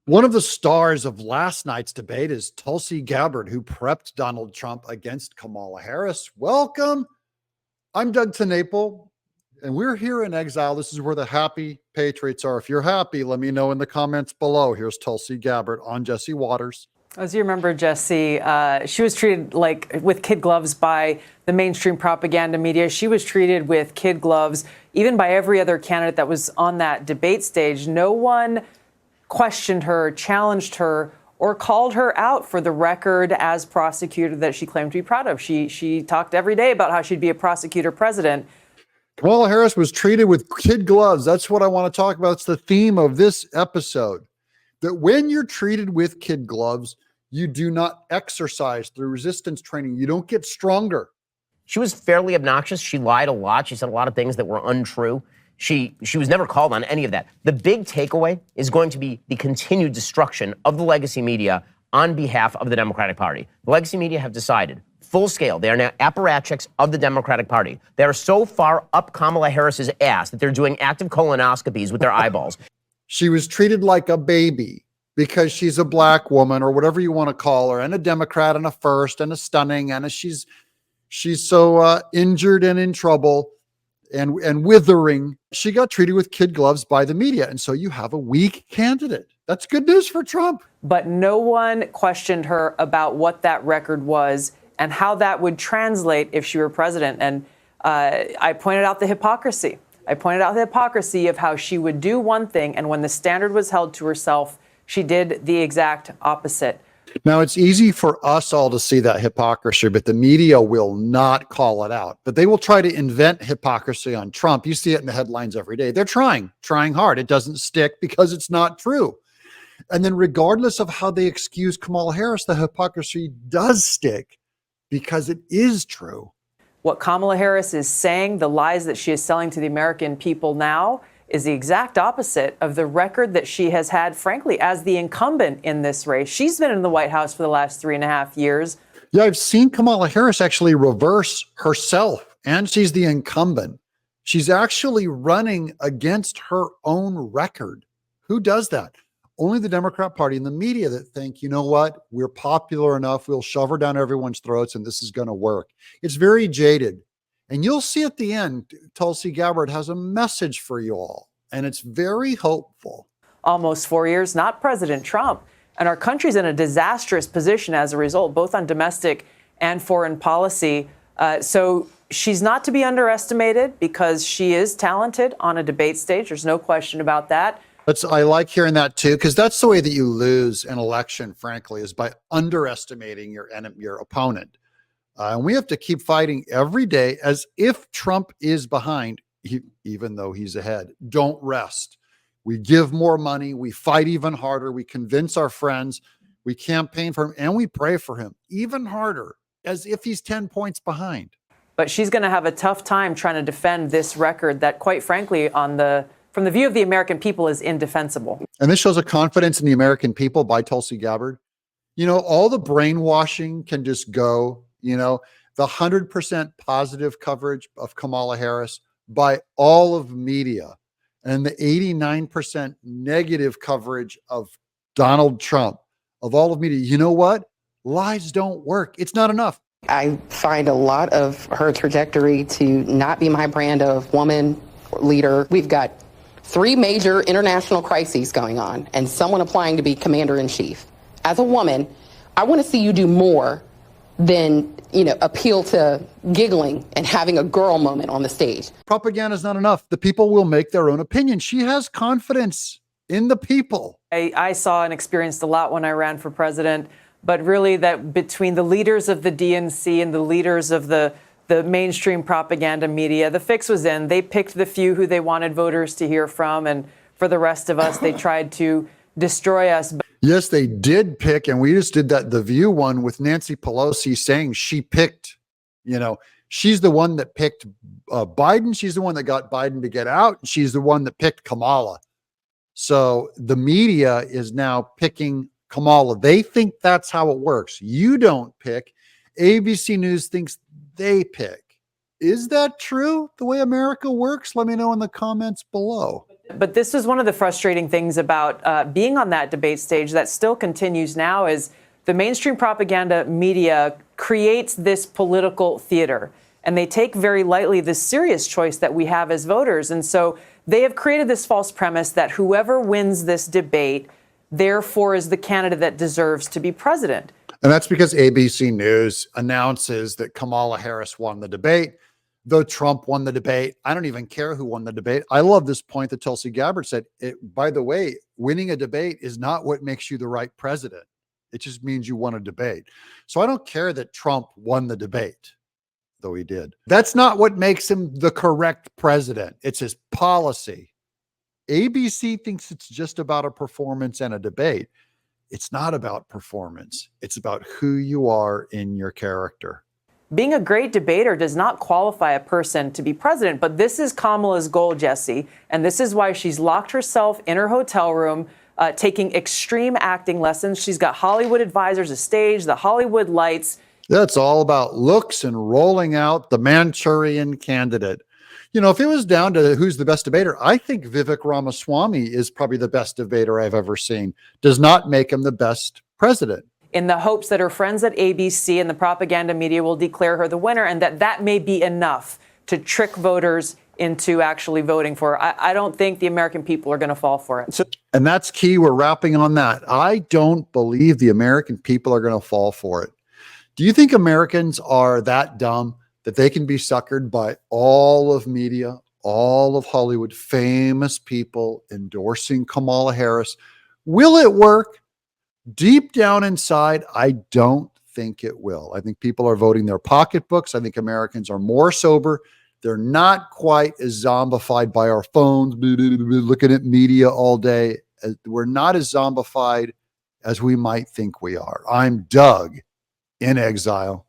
One of the stars of last night's debate is Tulsi Gabbard, who prepped Donald Trump against Kamala Harris. Welcome. I'm Doug TeNapel, and we're here in Exile. This is where the happy patriots are. If you're happy, let me know in the comments below. Here's Tulsi Gabbard on Jesse Waters. As you remember, Jesse, she was treated like with kid gloves by the mainstream propaganda media. She was treated with kid gloves, even by every other candidate that was on that debate stage. No one questioned her, challenged her, or called her out for the record as prosecutor that she claimed to be proud of. She talked every day about how she'd be a prosecutor president. Kamala Harris was treated with kid gloves. That's what I want to talk about. It's the theme of this episode, that when you're treated with kid gloves, you do not exercise through resistance training. You don't get stronger. She was fairly obnoxious. She lied a lot. She said a lot of things that were untrue. She was never called on any of that. The big takeaway is going to be the continued destruction of the legacy media on behalf of the Democratic Party. The legacy media have decided, full scale, they are now apparatchiks of the Democratic Party. They are so far up Kamala Harris's ass that they're doing active colonoscopies with their eyeballs. She was treated like a baby because she's a black woman, or whatever you want to call her, and a Democrat, and a first, and a stunning, and she's so injured and in trouble and withering. She got treated with kid gloves by the media. And so you have a weak candidate. That's good news for Trump. But no one questioned her about what that record was and how that would translate if she were president. And I pointed out the hypocrisy. I pointed out the hypocrisy of how she would do one thing, and when the standard was held to herself, she did the exact opposite. Now, it's easy for us all to see that hypocrisy, but the media will not call it out. But they will try to invent hypocrisy on Trump. You see it in the headlines every day. They're trying hard. It doesn't stick because it's not true. And then regardless of how they excuse Kamala Harris, the hypocrisy does stick because it is true. What Kamala Harris is saying, the lies that she is selling to the American people now, is the exact opposite of the record that she has had, frankly, as the incumbent in this race. She's been in the White House for the last 3.5 years. Yeah, I've seen Kamala Harris actually reverse herself, and she's the incumbent. She's actually running against her own record. Who does that? Only the Democrat Party and the media that think, you know what, we're popular enough, we'll shove her down everyone's throats and this is going to work. It's very jaded. And you'll see at the end, Tulsi Gabbard has a message for you all, and it's very hopeful. Almost 4 years, not President Trump. And our country's in a disastrous position as a result, both on domestic and foreign policy. So she's not to be underestimated because she is talented on a debate stage. There's no question about that. I like hearing that too, because that's the way that you lose an election, frankly, is by underestimating your opponent. And we have to keep fighting every day as if Trump is behind, even though he's ahead. Don't rest. We give more money. We fight even harder. We convince our friends. We campaign for him, and we pray for him even harder, as if he's 10 points behind. But she's going to have a tough time trying to defend this record that, quite frankly, from the view of the American people, is indefensible. And this shows a confidence in the American people by Tulsi Gabbard. You know, all the brainwashing can just go. You know, the 100% positive coverage of Kamala Harris by all of media and the 89% negative coverage of Donald Trump of all of media. You know what? Lies don't work. It's not enough. I find a lot of her trajectory to not be my brand of woman leader. We've got 3 major international crises going on and someone applying to be commander-in-chief. As a woman, I want to see you do more than, appeal to giggling and having a girl moment on the stage. Propaganda is not enough. The people will make their own opinion. She has confidence in the people. I saw and experienced a lot when I ran for president, but really that between the leaders of the DNC and the leaders of the mainstream propaganda media, the fix was in. They picked the few who they wanted voters to hear from, and for the rest of us, they tried to destroy us. Yes, they did pick, and we just did that, the View one with Nancy Pelosi saying she picked, she's the one that picked Biden. She's the one that got Biden to get out. She's the one that picked Kamala. So the media is now picking Kamala. They think that's how it works. You don't pick. ABC News thinks they pick. Is that true, the way America works? Let me know in the comments below. But this is one of the frustrating things about being on that debate stage that still continues now is the mainstream propaganda media creates this political theater, and they take very lightly the serious choice that we have as voters. And so they have created this false premise that whoever wins this debate, therefore, is the candidate that deserves to be president. And that's because ABC News announces that Kamala Harris won the debate, though Trump won the debate. I don't even care who won the debate. I love this point that Tulsi Gabbard said. By the way, winning a debate is not what makes you the right president. It just means you won a debate. So I don't care that Trump won the debate, though he did. That's not what makes him the correct president. It's his policy. ABC thinks it's just about a performance and a debate. It's not about performance. It's about who you are in your character. Being a great debater does not qualify a person to be president, but this is Kamala's goal, Jesse, and this is why she's locked herself in her hotel room, taking extreme acting lessons. She's got Hollywood advisors, a stage, the Hollywood lights. That's all about looks and rolling out the Manchurian candidate. You know, if it was down to who's the best debater, I think Vivek Ramaswamy is probably the best debater I've ever seen. Does not make him the best president. In the hopes that her friends at ABC and the propaganda media will declare her the winner, and that may be enough to trick voters into actually voting for her. I don't think the American people are going to fall for it. And that's key. We're wrapping on that. I don't believe the American people are going to fall for it. Do you think Americans are that dumb that they can be suckered by all of media, all of Hollywood, famous people endorsing Kamala Harris? Will it work? Deep down inside, I don't think it will. I think people are voting their pocketbooks. I think Americans are more sober. They're not quite as zombified by our phones, looking at media all day. We're not as zombified as we might think we are. I'm Doug in exile.